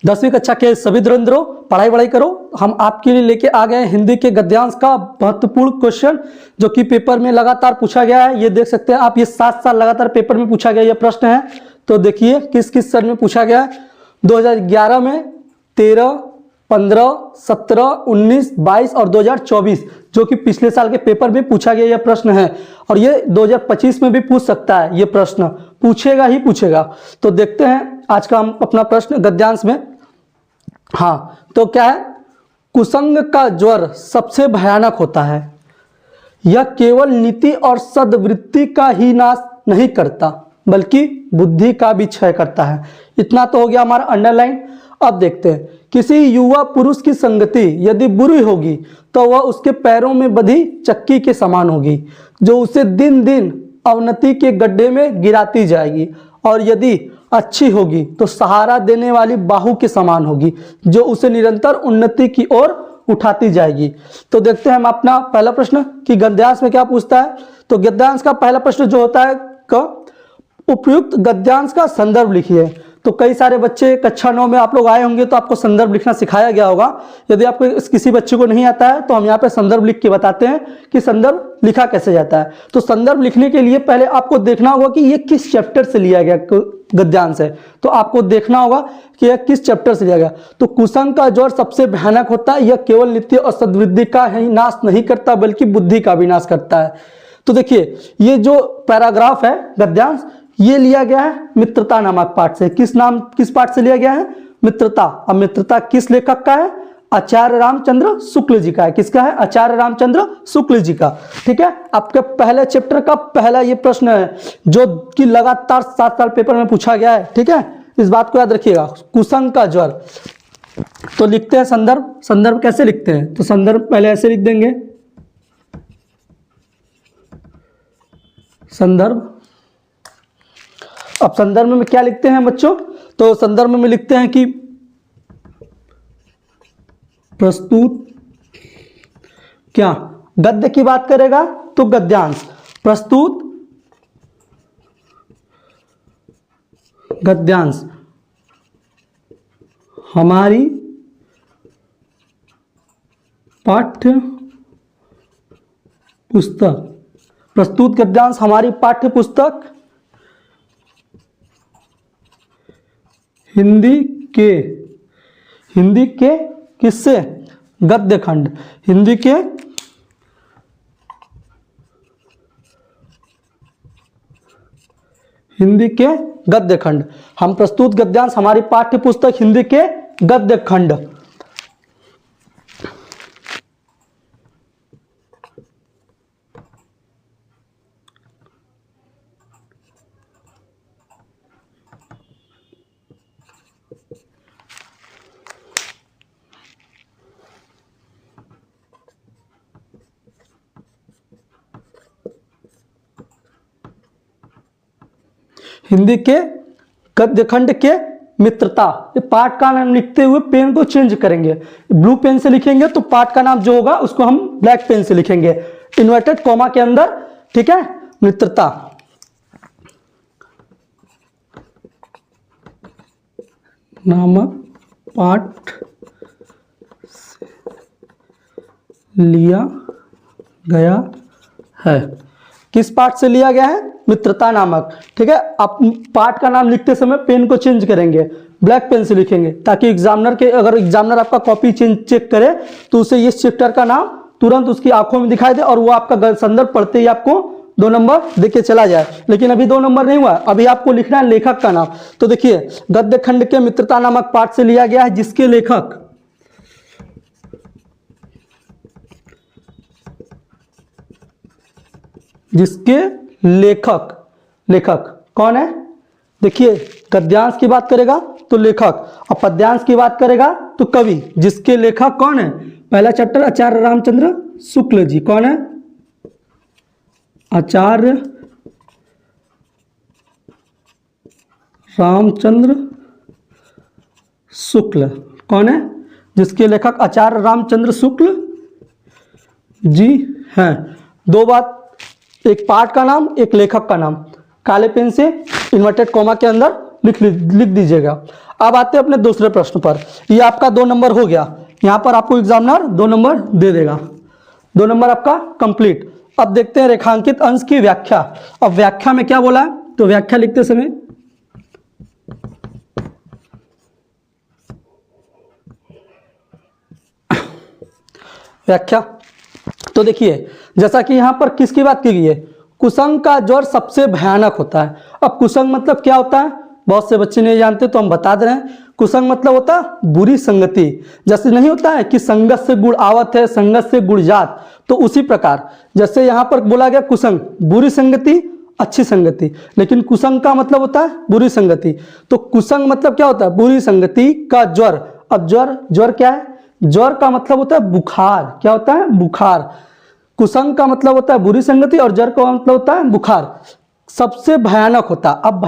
10वीं कक्षा के सभी धुरंधरों, पढ़ाई करो। हम आपके लिए लेके आ गए हैं हिंदी के गद्यांश का महत्वपूर्ण क्वेश्चन, जो कि पेपर में लगातार पूछा गया है। ये देख सकते हैं आप, ये 7 साल लगातार पेपर में पूछा गया ये प्रश्न है। तो देखिए किस किस सन में पूछा गया है। 2011 में, 13, 15, 17, 19, 22 और 2024, जो कि पिछले साल के पेपर में पूछा गया यह प्रश्न है। और ये 2025 में भी पूछ सकता है, ये प्रश्न पूछेगा ही पूछेगा। तो देखते हैं आज का हम अपना प्रश्न गद्यांश में। हाँ, तो क्या है, कुसंग का ज्वर सबसे भयानक होता है। यह केवल नीति और सद्वृत्ति का ही नाश नहीं करता, बल्कि बुद्धि का भी क्षय करता है। इतना तो हो गया हमारा अंडरलाइन। अब देखते हैं, किसी युवा पुरुष की संगति यदि बुरी होगी तो वह उसके पैरों में बंधी चक्की के समान होगी, जो उसे दिन दिन अवनति के गड्ढे में गिराती जाएगी, और यदि अच्छी होगी तो सहारा देने वाली बाहु के समान होगी, जो उसे निरंतर उन्नति की ओर उठाती जाएगी। तो देखते हैं हम अपना पहला प्रश्न कि गद्यांश में क्या पूछता है। तो गद्यांश का पहला प्रश्न जो होता है, उपयुक्त गद्यांश का संदर्भ लिखिए। तो कई सारे बच्चे कक्षा 9 में आप लोग आए होंगे, तो आपको संदर्भ लिखना सिखाया गया होगा। यदि आपको किसी बच्चे को नहीं आता है तो हम यहाँ पे संदर्भ लिख के बताते हैं कि संदर्भ लिखा कैसे जाता है। तो संदर्भ लिखने के लिए पहले आपको देखना होगा कि ये किस चैप्टर से लिया गया गद्यांश है। तो आपको देखना होगा कि यह किस चैप्टर से लिया गया। तो कुसंग का ज्वर सबसे भयानक होता है, यह केवल नित्य और सद्वृद्धि का ही नाश नहीं करता, बल्कि बुद्धि का भी नाश करता है। तो देखिए, ये जो पैराग्राफ है गद्यांश, ये लिया गया है मित्रता नामक पाठ से। किस पाठ से लिया गया है? मित्रता। अब मित्रता किस लेखक का है? आचार्य रामचंद्र शुक्ल जी का है। किसका है? आचार्य रामचंद्र शुक्ल जी का। ठीक है, आपके पहले चैप्टर का पहला ये प्रश्न है, जो कि लगातार 7 साल पेपर में पूछा गया है। ठीक है, इस बात को याद रखिएगा, कुसंग का ज्वर। तो लिखते हैं संदर्भ कैसे लिखते हैं? तो संदर्भ पहले ऐसे लिख देंगे, संदर्भ। अब संदर्भ में क्या लिखते हैं बच्चों? तो संदर्भ में लिखते हैं कि प्रस्तुत, क्या गद्य की बात करेगा तो गद्यांश, प्रस्तुत गद्यांश हमारी पाठ्य पुस्तक, प्रस्तुत गद्यांश हमारी पाठ्य पुस्तक हिंदी के किससे? गद्य खंड। हिंदी के गद्य खंड। हम प्रस्तुत गद्यांश हमारी पाठ्य पुस्तक हिंदी के गद्य खंड। हिंदी के गद्य खंड के मित्रता। ये पाठ का नाम लिखते हुए पेन को चेंज करेंगे। ब्लू पेन से लिखेंगे तो पाठ का नाम जो होगा उसको हम ब्लैक पेन से लिखेंगे, इन्वर्टेड कॉमा के अंदर। ठीक है, मित्रता नामक पाठ से लिया गया है। किस पाठ से लिया गया है? मित्रता नामक। ठीक है, आप पाठ का नाम लिखते समय पेन को चेंज करेंगे, ब्लैक पेन से लिखेंगे, ताकि अगर एग्जामिनर आपका कॉपी चेक करे तो उसे इस चैप्टर का नाम तुरंत उसकी आंखों में दिखाई दे, और वो आपका संदर्भ पढ़ते ही आपको 2 नंबर देके चला जाए। लेकिन अभी 2 नंबर नहीं हुआ, अभी आपको लिखना है लेखक का नाम। तो देखिए, गद्य खंड के मित्रता नामक पाठ से लिया गया है, जिसके लेखक कौन है? देखिए, गद्यांश की बात करेगा तो लेखक, और पद्यांश की बात करेगा तो कवि। जिसके लेखक कौन है? पहला चैप्टर आचार्य रामचंद्र शुक्ल जी। कौन है? आचार्य रामचंद्र शुक्ल। कौन है? जिसके लेखक आचार्य रामचंद्र शुक्ल जी हैं। 2 बात, एक पाठ का नाम, एक लेखक का नाम। काले पेन से इन्वर्टेड कॉमा के अंदर लिख दीजिएगा। अब आते हैं अपने दूसरे प्रश्न पर। ये आपका 2 नंबर हो गया, यहाँ पर आपको एग्जामिनर 2 नंबर दे देगा, 2 नंबर आपका कंप्लीट। अब देखते हैं रेखांकित अंश की व्याख्या। अब व्याख्या में क्या बोला है, तो व्याख्या लिखते समय व्याख्या, तो देखिए जैसा कि यहां पर किसकी बात की गई है, कुसंग का ज्वर सबसे भयानक होता है। अब कुसंग मतलब क्या होता है, बहुत से बच्चे नहीं जानते तो हम बता दे रहे हैं। कुसंग मतलब होता है बुरी संगति। जैसे नहीं होता है कि संगत से गुण आवत है, संगत से गुण जात, तो उसी प्रकार जैसे यहां पर बोला गया कुसंग बुरी संगति अच्छी संगति, लेकिन कुसंग का मतलब होता है बुरी संगति। तो कुसंग मतलब क्या होता है, बुरी संगति का ज्वर। अब ज्वर क्या है, ज्वर का मतलब होता है बुखार। क्या होता है, बुखार। कुसंग का मतलब होता है बुरी संगति और ज्वर का मतलब होता है बुखार। सबसे भयानक होता है। अब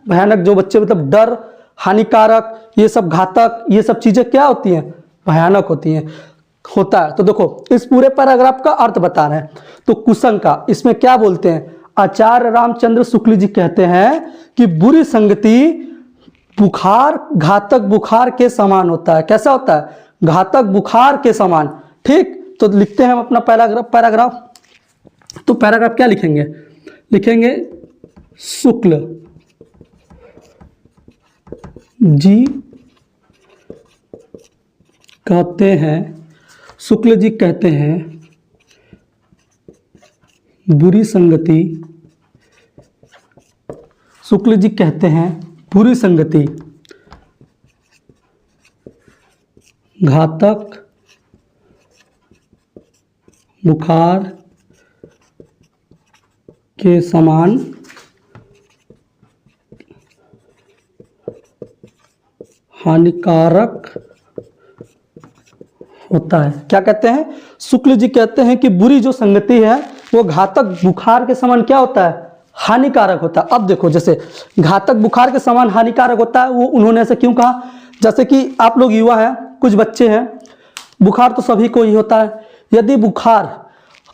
भयानक जो बच्चे मतलब डर, हानिकारक, ये सब घातक, ये सब चीजें क्या होती हैं, भयानक होती हैं, होता है। तो देखो इस पूरे पैराग्राफ का अर्थ बता रहे हैं। तो कुसंग का इसमें क्या बोलते हैं, आचार्य रामचंद्र शुक्ल जी कहते हैं कि बुरी संगति बुखार, घातक बुखार के समान होता है। कैसा होता है, घातक बुखार के समान। ठीक, तो लिखते हैं हम अपना पैराग्राफ। तो पैराग्राफ क्या लिखेंगे, लिखेंगे शुक्ल जी कहते हैं, शुक्ल जी कहते हैं बुरी संगति, शुक्ल जी कहते हैं बुरी संगति घातक बुखार के समान हानिकारक होता है। क्या कहते हैं, शुक्ल जी कहते हैं कि बुरी जो संगति है वो घातक बुखार के समान क्या होता है, हानिकारक होता है। अब देखो जैसे घातक बुखार के समान हानिकारक होता है, वो उन्होंने ऐसे क्यों कहा, जैसे कि आप लोग युवा हैं, कुछ बच्चे हैं, बुखार तो सभी को ही होता है। यदि बुखार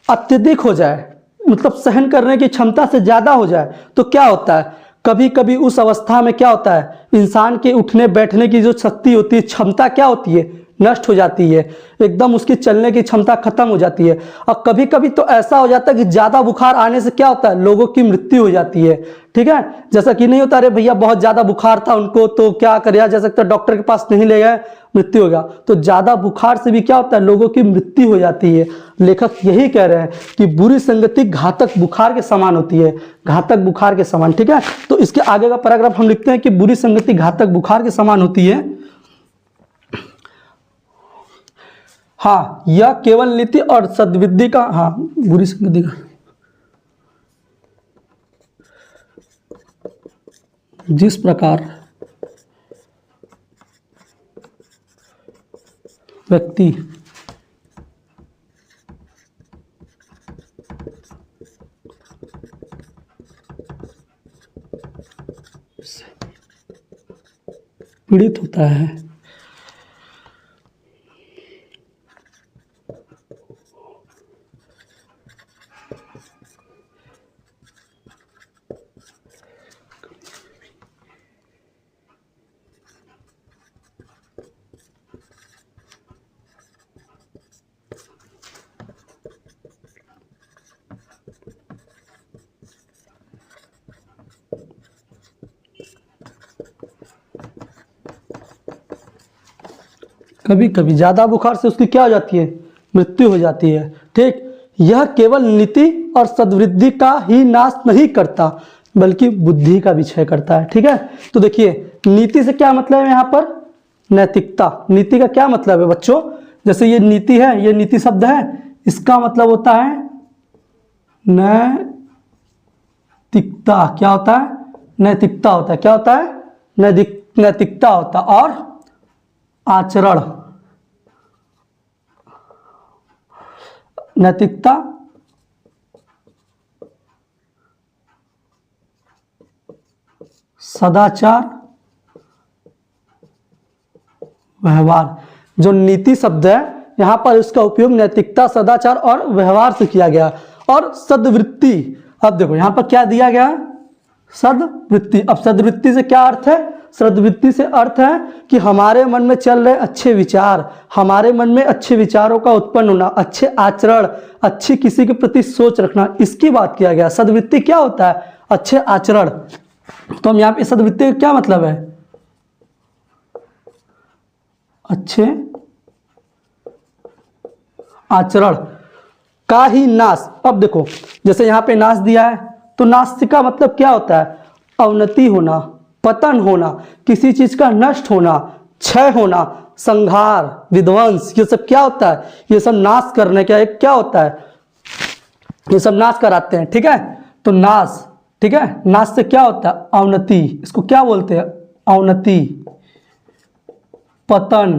अत्यधिक हो जाए, मतलब सहन करने की क्षमता से ज़्यादा हो जाए, तो क्या होता है, कभी कभी उस अवस्था में क्या होता है, इंसान के उठने बैठने की जो शक्ति होती है, क्षमता क्या होती है, नष्ट हो जाती है, एकदम उसकी चलने की क्षमता खत्म हो जाती है। और कभी कभी तो ऐसा हो जाता है कि ज़्यादा बुखार आने से क्या होता है, लोगों की मृत्यु हो जाती है। ठीक है, जैसा कि नहीं होता, अरे भैया बहुत ज़्यादा बुखार था उनको तो क्या किया जा सकता है, डॉक्टर के पास नहीं ले गए, मृत्यु हो गया। तो ज़्यादा बुखार से भी क्या होता है, लोगों की मृत्यु हो जाती है। लेखक यही कह रहे हैं कि बुरी संगति घातक बुखार के समान होती है, घातक बुखार के समान। ठीक है, तो इसके आगे का पैराग्राफ हम लिखते हैं कि बुरी संगति घातक बुखार के समान होती है। हाँ, यह केवल नीति और सद्विद्धि का, हाँ बुरी संगति का जिस प्रकार व्यक्ति पीड़ित होता है, कभी कभी ज़्यादा बुखार से उसकी क्या हो जाती है, मृत्यु हो जाती है। ठीक, यह केवल नीति और सद्वृद्धि का ही नाश नहीं करता बल्कि बुद्धि का भी क्षय करता है। ठीक है, तो देखिए नीति से क्या मतलब है, यहाँ पर नैतिकता। नीति का क्या मतलब है बच्चों, जैसे ये नीति है, ये नीति शब्द है, इसका मतलब होता है नैतिकता। क्या होता है, नैतिकता होता है। क्या होता है, नैतिकता होता है। और आचरण, नैतिकता सदाचार व्यवहार। जो नीति शब्द है यहां पर इसका उपयोग नैतिकता, सदाचार और व्यवहार से किया गया। और सद्वृत्ति, अब देखो यहां पर क्या दिया गया, सद्वृत्ति। अब सद्वृत्ति से क्या अर्थ है, सद्वृत्ति से अर्थ है कि हमारे मन में चल रहे अच्छे विचार, हमारे मन में अच्छे विचारों का उत्पन्न होना, अच्छे आचरण, अच्छी किसी के प्रति सोच रखना, इसकी बात किया गया। सद्वृत्ति क्या होता है? अच्छे आचरण। तो हम यहाँ पे सद्वृत्ति का क्या मतलब है? अच्छे आचरण का ही नाश। अब देखो जैसे यहाँ पे नाश दिया है, तो नाश का मतलब क्या होता है? अवनति होना, पतन होना, किसी चीज का नष्ट होना, क्षय होना, संहार, विध्वंस, ये सब क्या होता है? ये सब नाश करने का एक क्या होता है? ये सब नाश कराते हैं, ठीक है। तो नाश, ठीक है, नाश से क्या होता है? अवनति, इसको क्या बोलते हैं? अवनति, पतन,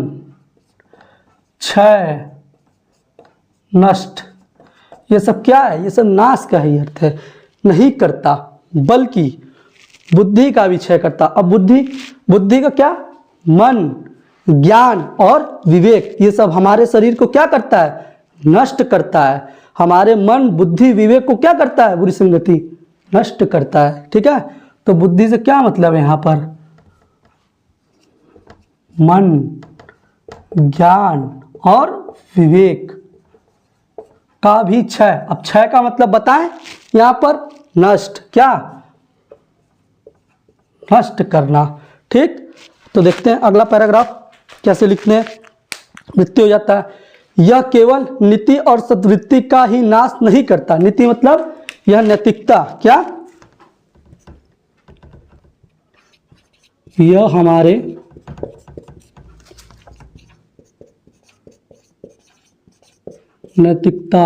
क्षय, नष्ट, ये सब क्या है? ये सब नाश का ही अर्थ है। नहीं करता बल्कि बुद्धि का भी क्षय करता। अब बुद्धि का क्या? मन, ज्ञान और विवेक, ये सब हमारे शरीर को क्या करता है? नष्ट करता है। हमारे मन, बुद्धि, विवेक को क्या करता है? बुरी संगति नष्ट करता है, ठीक है। तो बुद्धि से क्या मतलब है? यहां पर मन, ज्ञान और विवेक का भी क्षय। अब क्षय का मतलब बताएं, यहां पर नष्ट, क्या? नष्ट करना, ठीक। तो देखते हैं अगला पैराग्राफ कैसे लिखते हैं। वृत्ति हो जाता है, यह केवल नीति और सद्वृत्ति का ही नाश नहीं करता। नीति मतलब यह नैतिकता, क्या? यह हमारे नैतिकता,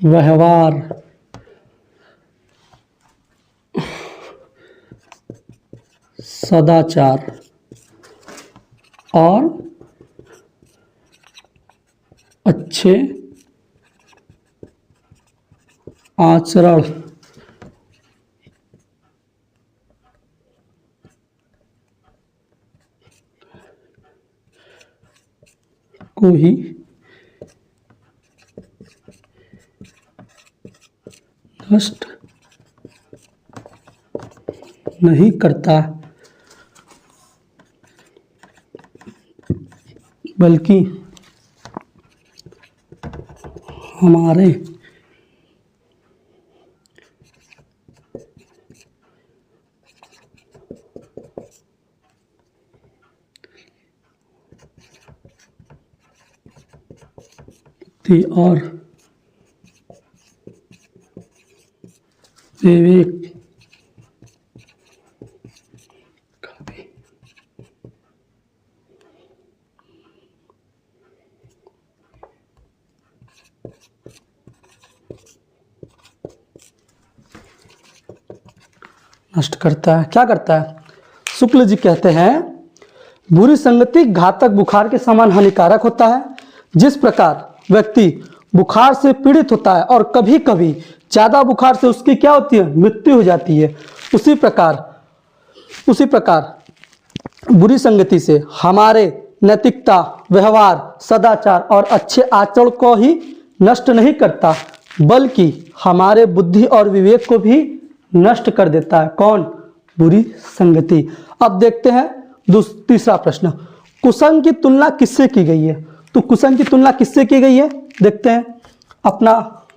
व्यवहार, सदाचार और अच्छे आचरण को ही नष्ट नहीं करता, बल्कि हमारे और विवेक का भी नष्ट करता है। क्या करता है? शुक्ल जी कहते हैं, बुरी संगति घातक बुखार के समान हानिकारक होता है। जिस प्रकार व्यक्ति बुखार से पीड़ित होता है और कभी कभी ज्यादा बुखार से उसकी क्या होती है? मृत्यु हो जाती है। उसी प्रकार बुरी संगति से हमारे नैतिकता, व्यवहार, सदाचार और अच्छे आचरण को ही नष्ट नहीं करता, बल्कि हमारे बुद्धि और विवेक को भी नष्ट कर देता है। कौन? बुरी संगति। अब देखते हैं तीसरा प्रश्न, कुसंग की तुलना किससे की गई है? तो कुसंग की तुलना किससे की गई है? देखते हैं अपना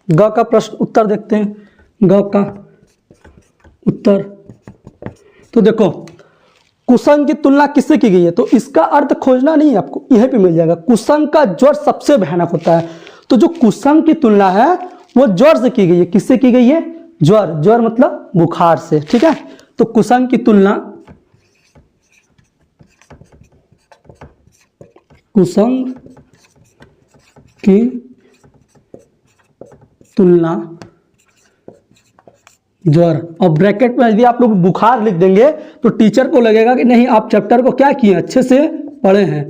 ग का प्रश्न उत्तर देखते हैं। ग का उत्तर, तो देखो कुसंग की तुलना किससे की गई है? तो इसका अर्थ खोजना नहीं है, आपको यहीं पे मिल जाएगा। कुसंग का ज्वर सबसे भयानक होता है। तो जो कुसंग की तुलना है वो ज्वर से की गई है। किससे की गई है? ज्वर। ज्वर मतलब बुखार से, ठीक है। तो कुसंग की तुलना, कुसंग की तुलना ज्वर, और ब्रैकेट में यदि आप लोग बुखार लिख देंगे तो टीचर को लगेगा कि नहीं आप चैप्टर को क्या किए, अच्छे से पढ़े हैं।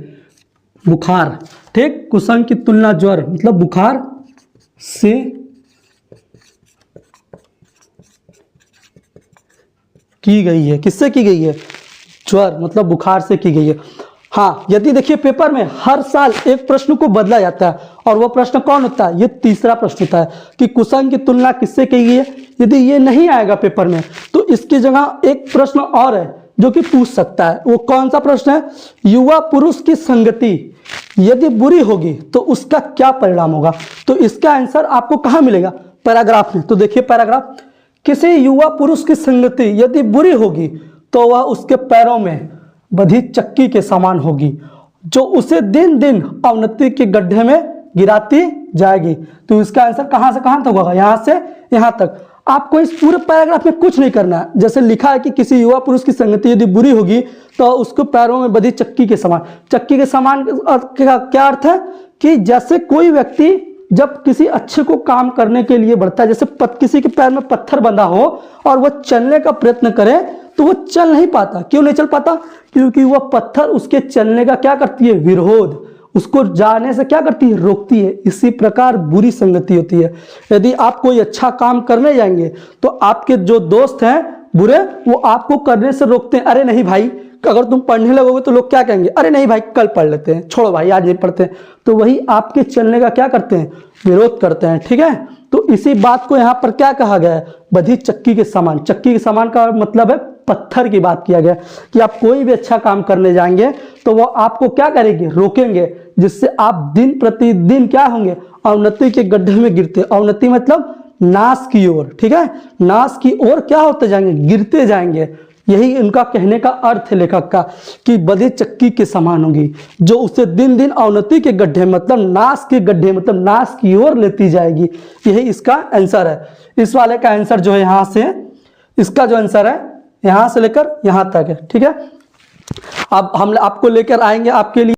बुखार, ठीक। कुसंग की तुलना ज्वर मतलब बुखार से की गई है। किससे की गई है? ज्वर मतलब बुखार से की गई है। हाँ, यदि देखिए पेपर में हर साल एक प्रश्न को बदला जाता है और वो प्रश्न कौन होता है? ये तीसरा प्रश्न होता है कि कुसंग की तुलना किससे की गई है। यदि ये नहीं आएगा पेपर में तो इसकी जगह एक प्रश्न और है जो कि पूछ सकता है। वो कौन सा प्रश्न है? युवा पुरुष की संगति यदि बुरी होगी तो उसका क्या परिणाम होगा? तो इसका आंसर आपको कहाँ मिलेगा? पैराग्राफ में। तो देखिए पैराग्राफ, किसी युवा पुरुष की संगति यदि बुरी होगी तो वह उसके पैरों में बधी चक्की के समान होगी, जो उसे दिन दिन अवनति के गड्ढे में गिराती जाएगी। तो इसका आंसर कहां से कहां तक होगा? यहां से यहां तक। आपको इस पूरे पैराग्राफ में कुछ नहीं करना है। जैसे लिखा है कि किसी युवा पुरुष की संगति यदि बुरी होगी तो उसको पैरों में बधी चक्की के समान। चक्की के समान का क्या अर्थ है? कि जैसे कोई व्यक्ति जब किसी अच्छे को काम करने के लिए बढ़ता है, जैसे किसी के पैर में पत्थर बंधा हो और वह चलने का प्रयत्न करे तो वो चल नहीं पाता। क्यों नहीं चल पाता? क्योंकि वह पत्थर उसके चलने का क्या करती है? विरोध। उसको जाने से क्या करती है? रोकती है। इसी प्रकार बुरी संगति होती है। यदि आप कोई अच्छा काम करने जाएंगे तो आपके जो दोस्त हैं बुरे, वो आपको करने से रोकते हैं। अरे नहीं भाई, अगर तुम पढ़ने लगोगे तो लोग क्या कहेंगे? अरे नहीं भाई, कल पढ़ लेते हैं, छोड़ो भाई आज नहीं पढ़ते। तो वही आपके चलने का क्या करते हैं? विरोध करते हैं। ठीक है, तो इसी बात को यहाँ पर क्या कहा गया है? बधी चक्की के समान। चक्की के समान का मतलब है पत्थर की बात किया गया कि आप कोई भी अच्छा काम करने जाएंगे तो वो आपको क्या करेंगे? रोकेंगे, जिससे आप दिन प्रतिदिन क्या होंगे? अवनति के गड्ढे में गिरते। अवनति मतलब नाश की ओर। ठीक है, नाश की ओर क्या होते जाएंगे? गिरते जाएंगे। यही इनका कहने का अर्थ है लेखक का, कि बधी चक्की के समान होगी, जो उसे दिन दिन अवनति के गड्ढे मतलब नाश के गड्ढे मतलब नाश की ओर लेती जाएगी। यही इसका आंसर है। इस वाले का आंसर जो है यहां से, इसका जो आंसर है यहां से लेकर यहां तक है। ठीक है, अब हम आपको लेकर आएंगे आपके लिए